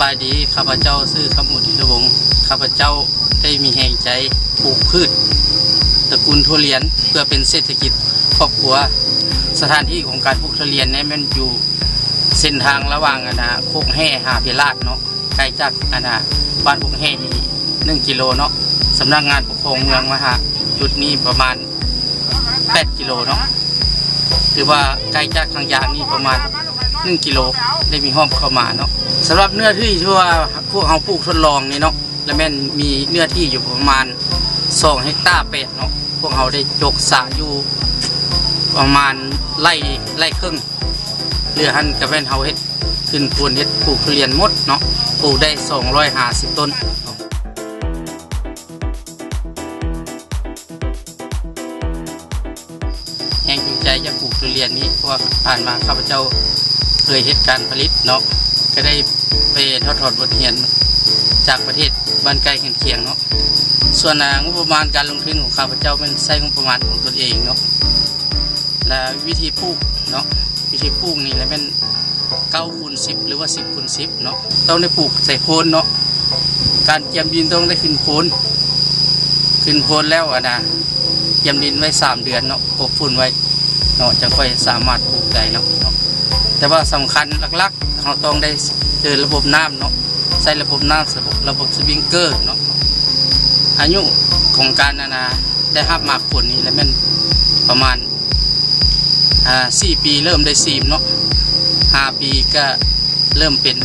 บายดีข้าพเจ้าชื่อคำอุทิศวงศ์ข้าพเจ้าได้มีแห่งใจปลูกพืชตระกูลทุเรียนเพื่อเป็นเศรษฐกิจครอบครัวสถานที่ของการปลูกทุเรียนนั้นมันอยู่เส้นทางระหว่างโคกแห่หาพิราชเนาะไกลจากบ้านโคกแห่นี่1 กิโลเนาะสำนักงานปกครองเมืองมาหาจุดนี้ประมาณ8 กิโลเนาะหรือว่าไกลจากทางยางนี่ประมาณ1 กิโลได้มีห้อมเข้ามาเนาะสำหรับเนื้อที่ที่ว่าพวกเราปลูกทดลองนี่เนาะแล้วแม่นมีเนื้อที่อยู่ประมาณ2 เฮกตาร์เนาะพวกเราได้ยกสระอยู่ประมาณไร่ครึ่งเรือหันกับแม่นเฮาเฮ็ดขึ้นปูนเฮ็ดปลูกทุเรียนหมดเนาะปลูกได้250 ต้นแห่งจูงใจจะปลูกทุเรียนนี้เพราะว่าผ่านมาข้าพเจ้าเคยเฮ็ดการผลิตเนาะก็ได้ไปถอดบทเรียนจากประเทศบ้านใกล้เคียงเนาะส่วนงบประมาณการลงทุนของข้าพเจ้าเป็นใช้งบประมาณของตนเองเนาะและวิธีปลูกเนาะวิธีปลูกนี่แหละเป็น9x10หรือว่า10x10เนาะต้องได้ปลูกใส่โคนเนาะการเตรียมดินต้องได้ขึ้นโคนแล้วเตรียมดินไว้3 เดือนเนาะกบฝุ่นไว้เนาะจะค่อยสามารถปลูกได้เนาะแต่ว่าสำคัญหลักๆเราต้องได้เดินระบบน้ำเนาะใช้ระบบน้ำระบบสปริงเกอร์เนาะอายุของการได้รับหมากผลนี่แล้วมันประมาณ4 ปีเริ่มได้ซีมเนาะ5 ปีก็เริ่มเป็น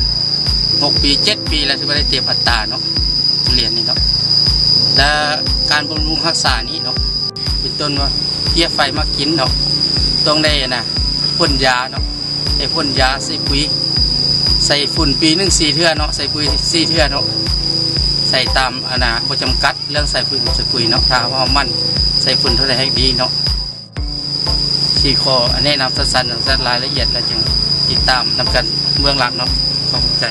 6 ปี7 ปีแล้วถึงได้เตรียมอัตราเนาะเรียนนี่เนาะและการบำรุงรักษานี้เนาะเป็นต้นว่าเพี้ยไฟมากินเนาะต้องได้พ่นยาเนาะไอ้พ่นยาใส่ปุ๋ยใส่ฝุ่นปีนึง4 เทื่อเนาะใส่ปุ๋ย4 เทื่อเนาะใส่ตามบ่จำกัดเรื่องใส่ฝุ่นใส่ปุ๋ยเนาะถ้าว่ามันใส่ฝุ่นเท่าไหร่ให้ดีเนาะที่ข้อแนะนำสั้นๆรายละเอียดแล้วจึงติดตามนำกันเบื้องหลังเนาะขอบใจ